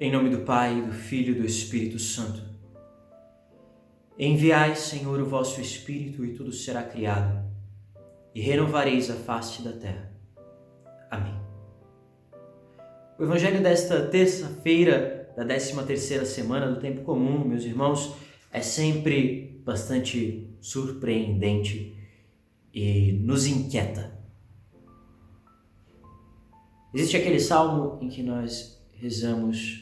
Em nome do Pai, do Filho e do Espírito Santo. Enviai, Senhor, o vosso Espírito e tudo será criado, e renovareis a face da terra. Amém. O Evangelho desta terça-feira, da 13ª semana do Tempo Comum, meus irmãos, é sempre bastante surpreendente e nos inquieta. Existe aquele salmo em que nós rezamos: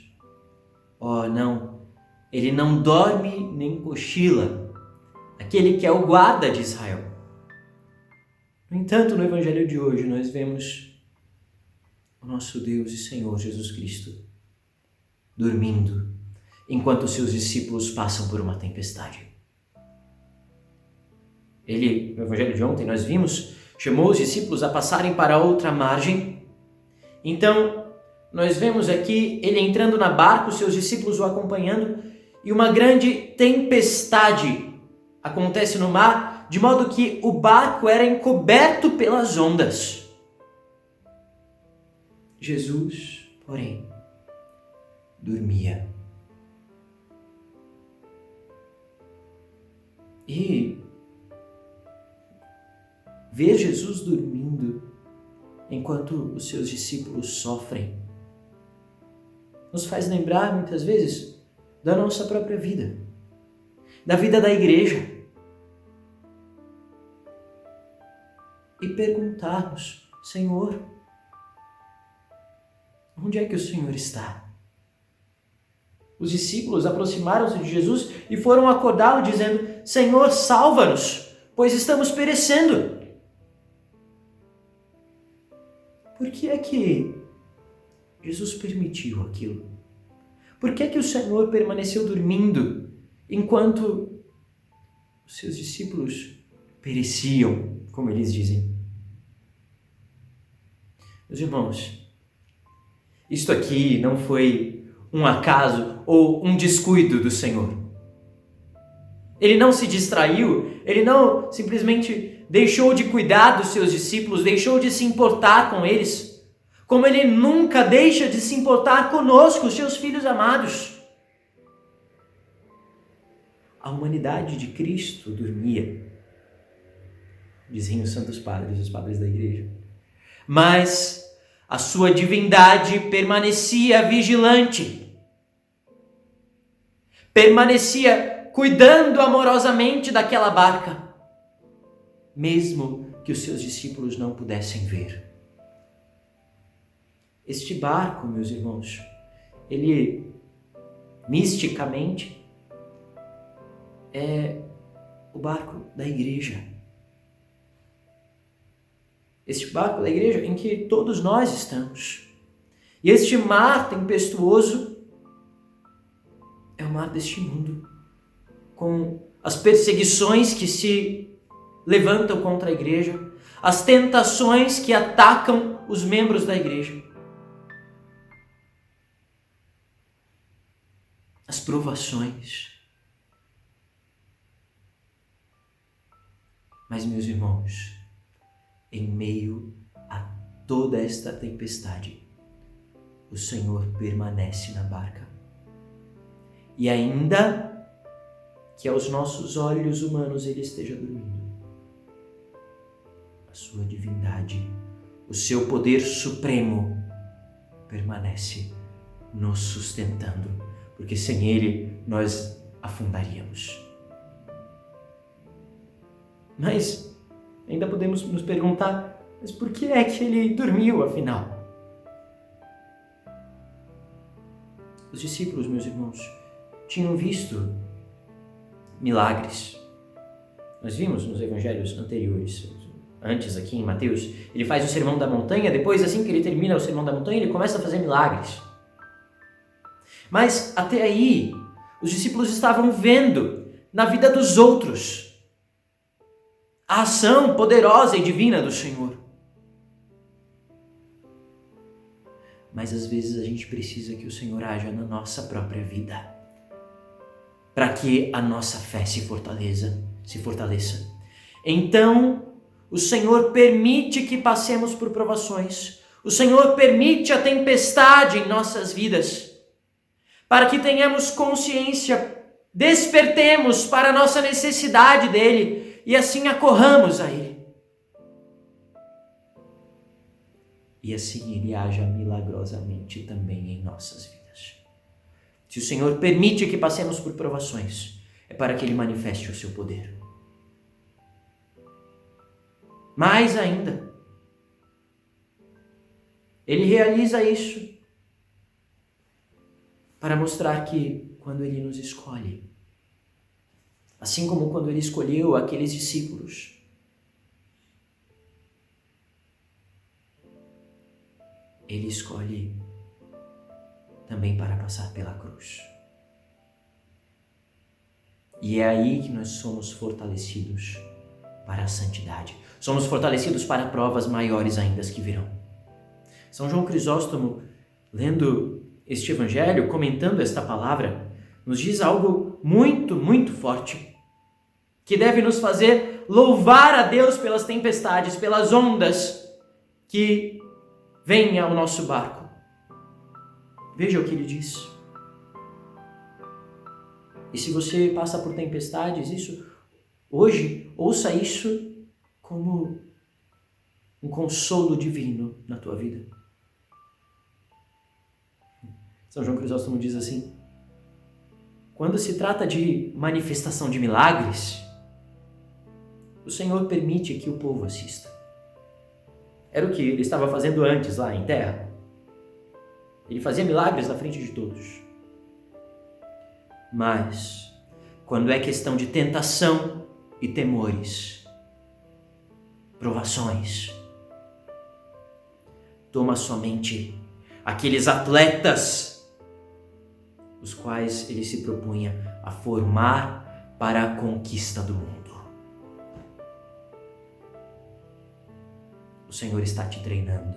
oh, não, ele não dorme nem cochila, aquele que é o guarda de Israel. No entanto, no Evangelho de hoje, nós vemos o nosso Deus e Senhor Jesus Cristo dormindo, enquanto seus discípulos passam por uma tempestade. Ele, no Evangelho de ontem, nós vimos, chamou os discípulos a passarem para outra margem. Então, nós vemos aqui ele entrando na barca, os seus discípulos o acompanhando, e uma grande tempestade acontece no mar, de modo que o barco era encoberto pelas ondas. Jesus, porém, dormia. E ver Jesus dormindo enquanto os seus discípulos sofrem nos faz lembrar muitas vezes da nossa própria vida, da vida da igreja, e perguntarmos: Senhor, onde é que o Senhor está? Os discípulos aproximaram-se de Jesus e foram acordá-lo dizendo: Senhor, salva-nos, pois estamos perecendo. Por que é que Jesus permitiu aquilo? Por que é que o Senhor permaneceu dormindo enquanto os seus discípulos pereciam, como eles dizem? Meus irmãos, isto aqui não foi um acaso ou um descuido do Senhor. Ele não se distraiu, ele não simplesmente deixou de cuidar dos seus discípulos, deixou de se importar com eles, como ele nunca deixa de se importar conosco, seus filhos amados. A humanidade de Cristo dormia, diziam os santos padres, os padres da igreja, mas a sua divindade permanecia vigilante, permanecia cuidando amorosamente daquela barca, mesmo que os seus discípulos não pudessem ver. Este barco, meus irmãos, ele misticamente é o barco da igreja. Este barco da igreja em que todos nós estamos. E este mar tempestuoso é o mar deste mundo, com as perseguições que se levantam contra a igreja, as tentações que atacam os membros da igreja, as provações. Mas, meus irmãos, em meio a toda esta tempestade, o Senhor permanece na barca. E ainda que aos nossos olhos humanos ele esteja dormindo, a sua divindade, o seu poder supremo permanece nos sustentando, porque sem ele nós afundaríamos. Mas ainda podemos nos perguntar: mas por que é que ele dormiu, afinal? Os discípulos, meus irmãos, tinham visto milagres. Nós vimos nos evangelhos anteriores, antes aqui em Mateus, ele faz o Sermão da Montanha, depois, assim que ele termina o Sermão da Montanha, ele começa a fazer milagres. Mas até aí, os discípulos estavam vendo na vida dos outros a ação poderosa e divina do Senhor. Mas às vezes a gente precisa que o Senhor haja na nossa própria vida, para que a nossa fé se fortaleça. Então, o Senhor permite que passemos por provações. O Senhor permite a tempestade em nossas vidas, para que tenhamos consciência, despertemos para a nossa necessidade dele e assim acorramos a ele. E assim ele haja milagrosamente também em nossas vidas. Se o Senhor permite que passemos por provações, é para que ele manifeste o seu poder. Mais ainda, ele realiza isso para mostrar que quando ele nos escolhe, assim como quando ele escolheu aqueles discípulos, ele escolhe também para passar pela cruz. E é aí que nós somos fortalecidos para a santidade. Somos fortalecidos para provas maiores ainda que virão. São João Crisóstomo, lendo este evangelho, comentando esta palavra, nos diz algo muito, muito forte, que deve nos fazer louvar a Deus pelas tempestades, pelas ondas que vêm ao nosso barco. Veja o que ele diz. E se você passa por tempestades, hoje, ouça isso como um consolo divino na tua vida. São João Crisóstomo diz assim: quando se trata de manifestação de milagres, o Senhor permite que o povo assista. Era o que ele estava fazendo antes lá em terra. Ele fazia milagres na frente de todos. Mas, quando é questão de tentação e temores, provações, toma somente aqueles atletas os quais ele se propunha a formar para a conquista do mundo. O Senhor está te treinando.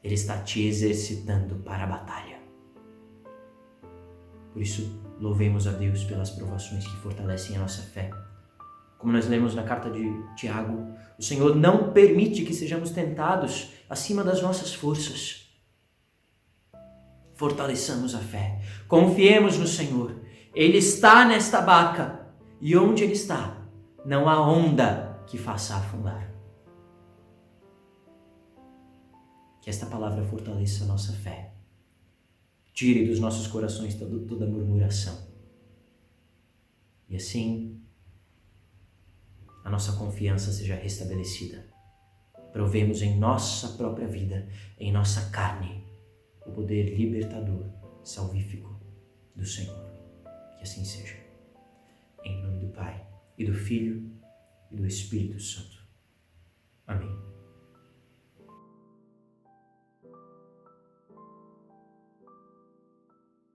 Ele está te exercitando para a batalha. Por isso, louvemos a Deus pelas provações que fortalecem a nossa fé. Como nós lemos na carta de Tiago, o Senhor não permite que sejamos tentados acima das nossas forças. Fortaleçamos a fé. Confiemos no Senhor. Ele está nesta barca e onde Ele está, não há onda que faça afundar. Que esta palavra fortaleça a nossa fé. Tire dos nossos corações toda murmuração. E assim, a nossa confiança seja restabelecida. Provemos em nossa própria vida, em nossa carne, o poder libertador, salvífico do Senhor. Que assim seja. Em nome do Pai, e do Filho, e do Espírito Santo. Amém.